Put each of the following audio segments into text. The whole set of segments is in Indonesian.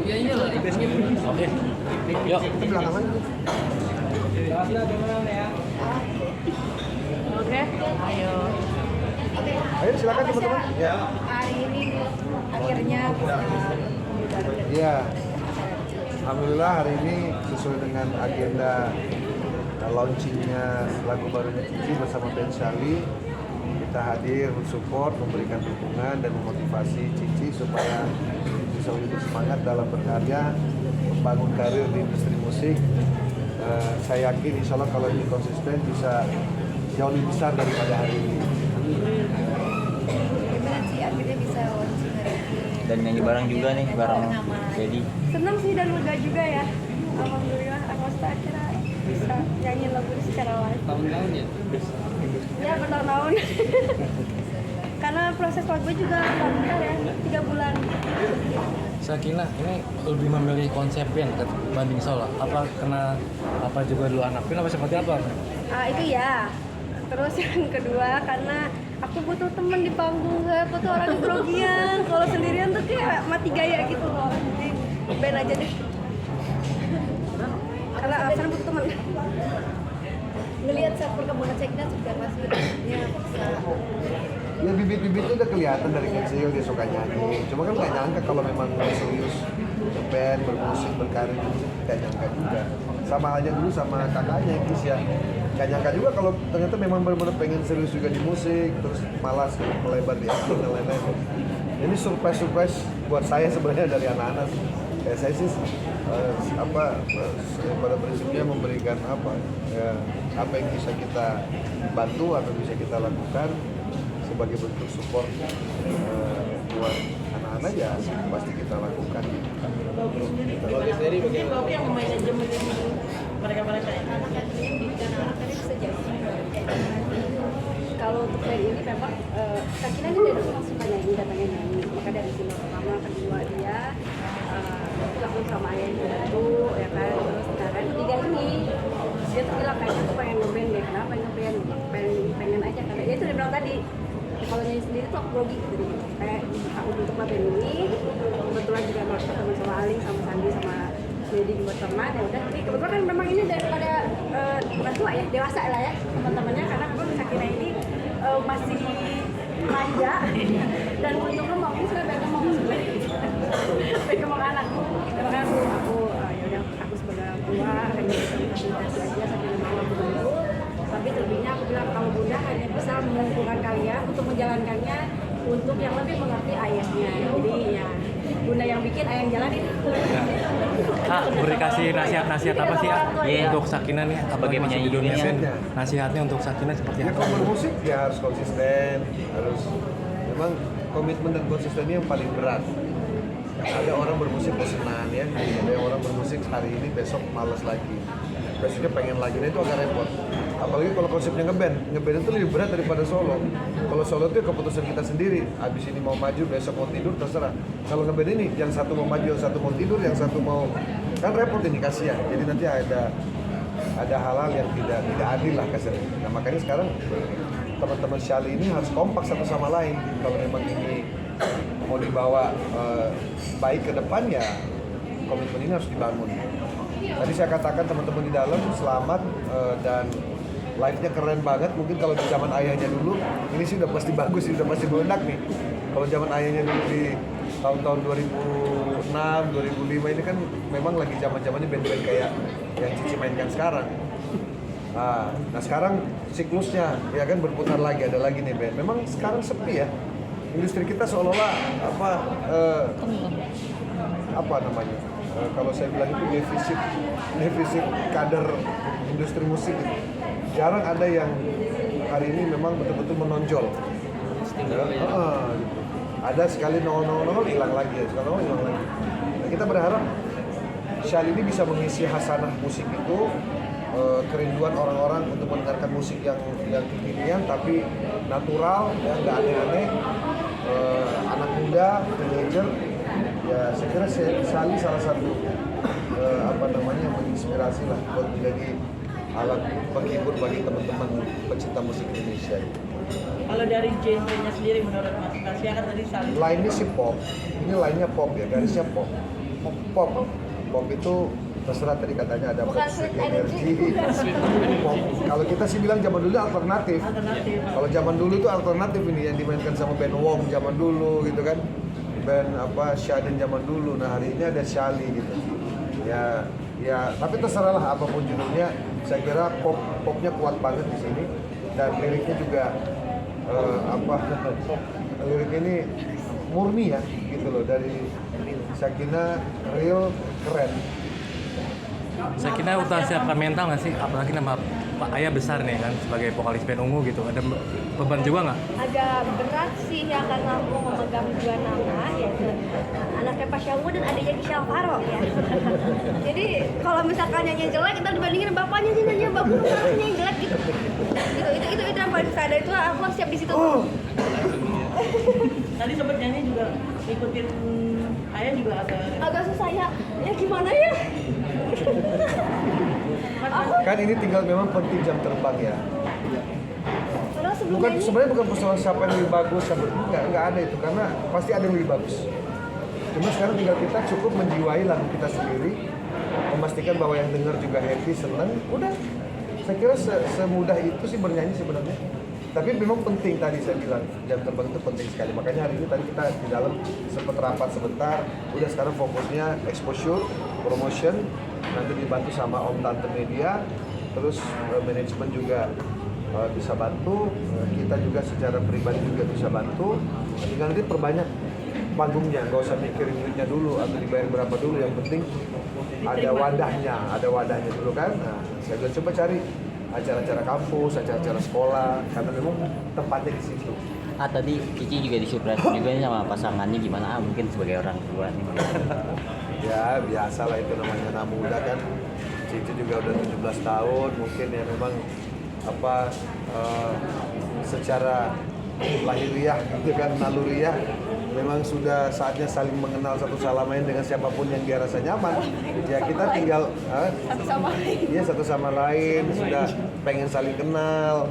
Iya lah. Oke. Yuk. Ke belakangan. Oke, ayo. Ayo silakan teman-teman. Ya. Hari ini akhirnya bisa Iya. Alhamdulillah hari ini sesuai dengan agenda launchingnya lagu barunya Cici bersama band Shali, kita hadir support, memberikan dukungan dan memotivasi Cici supaya bisa lebih bersemangat dalam berkarya, membangun karir di industri musik. Saya yakin insya Allah kalau ini konsisten bisa jauh lebih besar daripada hari ini. gimana sih akhirnya bisa launching hari ini? Dan nyanyi bareng juga nih, bareng Dedi. Senang sih dan lega juga ya. Alhamdulillah, aku akhirnya bisa nyanyi lagu secara live. Tahun-tahun ya. Ya bertahun-tahun. Karena proses lagu juga lama ya, 3 bulan. Sakina ini lebih memilih konsep band banding solo. Apa karena apa juga dulu anak band apa seperti apa? Itu ya. Terus yang kedua karena aku butuh temen di panggung, aku tuh orang grogian. Kalau sendirian tuh kayak mati gaya gitu loh. Jadi band aja deh. Karena Afsan butuh temen. Ngelihat saat perkembangan Sakina juga pasti dia bisa. Ya bibit-bibit itu udah kelihatan dari kecil dia suka nyanyi. Cuma kan nggak nyangka kalau memang serius band, bermusik, berkarir nggak nyangka juga. Sama halnya dulu sama kakaknya Kisya. Nggak nyangka juga kalau ternyata memang benar-benar pengen serius juga di musik, terus malas melebar di akting dan lain-lain. Ini surprise buat saya sebenarnya dari anak-anak. Kayak saya sih pada prinsipnya memberikan apa yang bisa kita bantu atau bisa kita lakukan sebagai bentuk support buat anak-anak ya pasti kita lakukan. Bagus dari bagaimana yang manajemen mereka-mereka Anak-anak bisa jadi. Kalau untuk band ini memang Sakina ini dari dulu suka nyanyi, datangnya nyanyi. Maka dari single pertama, kedua dia langsung sama ayahnya bantu, ya kan. Terus sekarang ketiga ini dia tuh bilang kayaknya aku pengen ngeband deh. Kenapa pengen ngeband? Pengen aja karena dia tuh udah bilang tadi. Kalau nyanyi sendiri tuh aku grogi gitu. Kayak aku bentuk band ini, kebetulan juga ketemu sama Aling, sama Sandi, sama jadi buat teman ya udah. Jadi kebetulan kan memang ini daripada tua ya, dewasa lah ya teman-temannya karena memang Sakina ini masih manja dan untuk ngomong ini sudah pengen ngomong sebenarnya pengen ngomong anak karena kan aku ya udah aku sebagai orang tua hanya bisa memfasilitasi aja Sakina mau aku bantu tapi terlebihnya aku bilang kalau bunda hanya bisa mengumpulkan kalian untuk menjalankannya untuk yang lebih mengerti ayahnya jadi ya bunda yang bikin ayah yang jalanin. Kak, beri kasih nasihat apa sih untuk Sakina nih Sebagai masuk penyanyi di dunia dunia. band? Nasihatnya untuk Sakina seperti Ya apa? kalau bermusik ya harus konsisten, harus memang komitmen dan konsisten ini yang paling berat. Ada orang bermusik bosenan ya, ada orang bermusik hari ini besok malas lagi, besoknya pengen lagi, nah itu agak repot. Apalagi kalau konsepnya ngeband itu lebih berat daripada solo. Kalau solo itu keputusan kita sendiri, habis ini mau maju, besok mau tidur, terserah. Kalau ngeband ini, yang satu mau maju, yang satu mau tidur, yang satu mau, kan repot ini kasihan. Jadi nanti ada hal-hal yang tidak adil lah kasarnya. Nah makanya sekarang teman-teman Shali ini harus kompak satu sama lain. Kalau memang ini mau dibawa baik ke depan ya komitmen ini harus dibangun. Tadi saya katakan teman-teman di dalam selamat dan live-nya keren banget. Mungkin kalau di zaman ayahnya dulu ini sih udah pasti bagus, udah pasti meledak nih. Kalau zaman ayahnya dulu di tahun-tahun 2006, 2005 ini kan memang lagi zaman-zamannya band-band kayak yang Cici mainkan sekarang. Nah sekarang siklusnya ya kan berputar lagi, ada lagi nih band. Memang sekarang sepi ya. Industri kita seolah-olah apa namanya? Kalau saya bilang itu defisit kader industri musik. Jarang ada yang hari ini memang betul-betul menonjol. Gitu. Ada sekali nongol hilang lagi, sekali hilang lagi. Nah, kita berharap Shali ini bisa mengisi hasanah musik itu, kerinduan orang-orang untuk mendengarkan musik yang kekinian tapi natural, ya nggak aneh-aneh. Anak muda, teenager, ya saya kira Shali salah satu menginspirasi lah buat menjadi alat penghibur bagi teman-teman pecinta musik Indonesia. Kalau dari genre-nya sendiri menurut Mas Tasya kan tadi saling Lainnya sih pop, ini lainnya pop ya, garisnya pop. Pop itu terserah tadi katanya ada pop Bukan sweet sweet energy. energy. Pop. Kalau kita sih bilang zaman dulu alternatif. alternatif. Kalau zaman dulu itu alternatif ini yang dimainkan sama band Wong zaman dulu gitu kan. Band apa Shaden zaman dulu. Nah hari ini ada Shali gitu. Ya tapi terserah lah apapun judulnya. Saya kira popnya kuat banget di sini dan liriknya juga lirik ini murni ya gitu loh dari Sakina real keren. Sakina udah siapkan mental nggak sih? Apalagi nama Pak Ayah besar nih kan sebagai vokalis band Ungu gitu. Ada beban juga nggak? Agak berat sih ya karena aku memegang dua nama yaitu anaknya Pasha Ungu dan adiknya Gisha Alvaro ya. Jadi kalau misalkan nyanyi jelek kita dibandingin bapaknya sih nyanyi bagus nyanyi jelek gitu. Itu yang paling susah itu aku harus siap di situ. Tadi sempat nyanyi juga ikutin Ayah juga Agak susah ya. Ya gimana ya? Kan ini tinggal memang penting jam terbang ya. Padahal sebelum Bukan ini sebenarnya bukan persoalan siapa yang lebih bagus, siapa nggak ada itu karena pasti ada yang lebih bagus. Cuma sekarang tinggal kita cukup menjiwai lagu kita sendiri, memastikan bahwa yang dengar juga happy, senang. Udah, saya kira semudah itu sih bernyanyi sebenarnya. Tapi memang penting tadi saya bilang jam terbang itu penting sekali. Makanya hari ini tadi kita di dalam sempat rapat sebentar. Udah sekarang fokusnya exposure, promotion, nanti dibantu sama Om Tante Media, terus manajemen juga bisa bantu, kita juga secara pribadi juga bisa bantu. Tinggal nanti perbanyak panggungnya, nggak usah mikirin duitnya dulu atau dibayar berapa dulu. Yang penting ada wadahnya dulu kan. Nah, saya bilang coba cari acara-acara kampus, acara-acara sekolah, karena memang tempatnya di situ. Tadi Cici juga disurprise juga nih sama pasangannya gimana? Mungkin sebagai orang tua nih. Ya biasa lah itu namanya anak muda kan. Cici juga udah 17 tahun, mungkin ya memang secara lahiriah gitu kan, naluriah memang sudah saatnya saling mengenal satu sama lain dengan siapapun yang dia rasa nyaman. Ya kita tinggal satu sama lain. Iya satu sama lain sudah pengen saling kenal,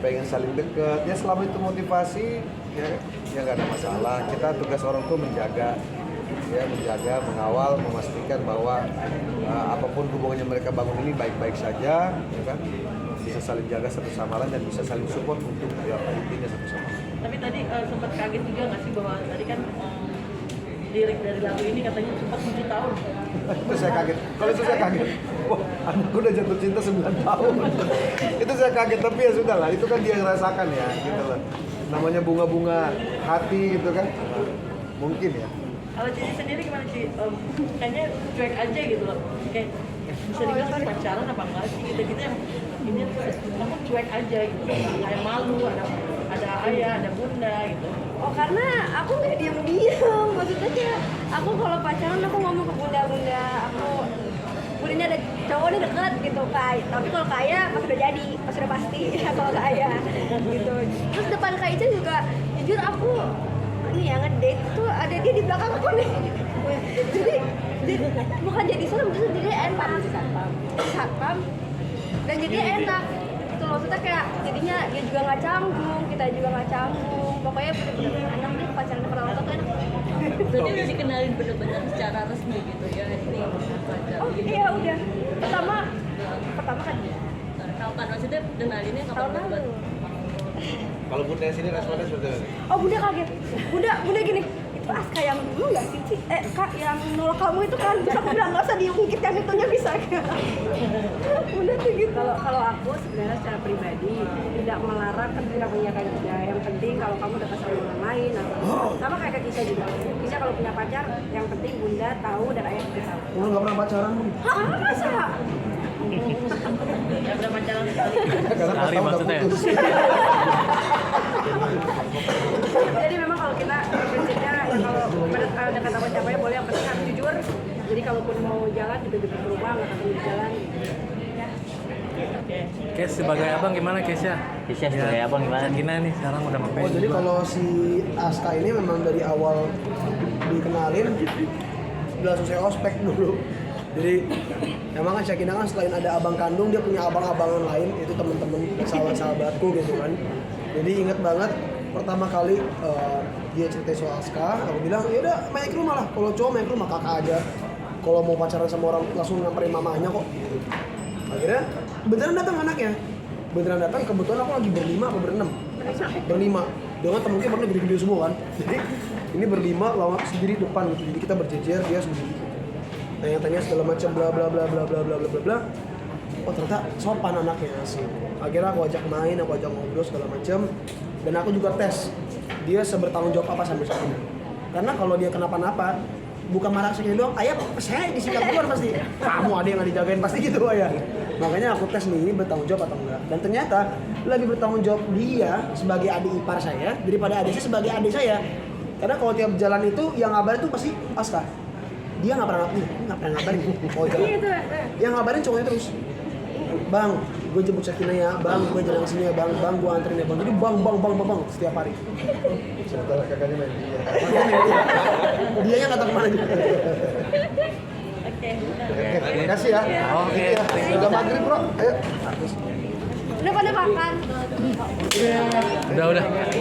pengen saling deket. Ya selama itu motivasi ya nggak ada masalah. Kita tugas orang tua menjaga, mengawal, memastikan bahwa apapun hubungannya mereka bangun ini baik-baik saja, ya kan? Bisa saling jaga satu sama lain dan bisa saling support untuk ya intinya satu sama lain. Tapi tadi sempat kaget juga nggak sih bahwa tadi kan lirik dari lagu ini katanya sempat 7 tahun. Itu saya kaget. Kalau itu saya kaget. Wah, anakku udah jatuh cinta 9 tahun. Itu saya kaget, tapi ya sudah lah. Itu kan dia yang rasakan ya, gitu lah. Namanya bunga-bunga hati gitu kan. Mungkin ya. Kalau Cici sendiri gimana Ci? Kayaknya cuek aja gitu loh. Kayak bisa dibilang sih pacaran apa enggak sih gitu-gitu yang ini aku cuek aja gitu. Kayak malu, ada ayah, ada bunda gitu. Oh karena aku nggak diem-diem, maksudnya kayak aku kalau pacaran aku ngomong ke bunda-bunda, bundanya ada cowok nih deket gitu Kak. Tapi kalau Kak Aya pas udah jadi, pas udah pasti kalau Kak Aya gitu. Terus depan Kak Ica juga, jujur aku ini ya ngedate tuh ada dia di belakang aku nih. jadi bukan jadi serem, justru jadi enak satpam dan jadi enak. Itu maksudnya kayak jadinya dia juga nggak canggung, kita juga nggak canggung. Pokoknya bener-bener enak deh pacaran pertama tuh enak. Berarti udah dikenalin bener-bener secara resmi gitu ya ini pacar. Oh iya udah. Pertama kan Kapan maksudnya kenalinnya kapan tahun banget? lalu. Kalau bunda sini responnya seperti apa? Oh bunda kaget. Bunda gini. Itu Aska yang dulu nggak sih Ci? Kak yang nolak kamu itu kan. Terus aku bilang nggak usah diungkit yang itunya bisa. Bunda tuh gitu. Kalau aku sebenarnya secara pribadi tidak melarang kan tidak menyiapkan juga. Yang penting kalau kamu udah sama orang lain atau sama kayak ke Kisha juga. Kisha kalau punya pacar yang penting bunda tahu dan ayah juga tahu. Lu nggak pernah pacaran? Hah masa? Ya udah pacaran sekali. Karena pas Sekali tahu udah maksudnya. putus. Jadi memang kalau kita prinsipnya ya kalau dekat sama siapa ya boleh yang penting harus jujur. Jadi kalaupun mau jalan juga jujur ke rumah nggak ketemu di jalan. Oke. Kes sebagai abang gimana Kesya? Kesya sebagai abang gimana? Sakina nih sekarang udah mampir. Oh jadi kalau si Aska ini memang dari awal dikenalin langsung saya ospek dulu. Jadi emang kan Sakina kan selain ada abang kandung dia punya abang-abangan lain itu temen-temen sahabat-sahabatku gitu kan. Jadi ingat banget pertama kali dia cerita soal Aska, aku bilang ya udah main ke rumah lah. Kalau cowok main ke rumah kakak aja. Kalau mau pacaran sama orang langsung nyamperin mamanya kok. Akhirnya beneran datang anaknya. Beneran datang, kebetulan aku lagi berlima atau berenam. Berlima. Dengan temen dia pernah gede-gede semua kan. Jadi ini berlima lawan sendiri depan gitu. Jadi kita berjejer, dia sendiri. Tanya-tanya segala macam bla bla bla bla bla bla bla bla bla. Oh ternyata sopan anaknya sih. Akhirnya aku ajak main, aku ajak ngobrol segala macam. Dan aku juga tes dia sebertanggung jawab apa sama Sakina. Karena kalau dia kenapa-napa, bukan marah Sakina doang, ayah saya disikap keluar pasti. Kamu ada yang nggak dijagain pasti gitu ayah. Makanya aku tes nih ini bertanggung jawab atau enggak. Dan ternyata lebih bertanggung jawab dia sebagai adik ipar saya daripada adik saya sebagai adik saya. Karena kalau tiap jalan itu yang ngabarin tuh pasti Aska. Dia nggak pernah ngabarin. Oh jalan. Yang ngabarin cowoknya terus. Bang, gue jemput Sakina ya, bang, gue jalan kesini ya, bang, gue anterin ya, bang. Jadi bang, setiap hari. Sementara kakaknya main dia. Dia yang nggak tahu kemana juga. Oke. Oke, terima kasih ya. Oke. Udah maghrib bro, ayo. Udah pada makan. Udah.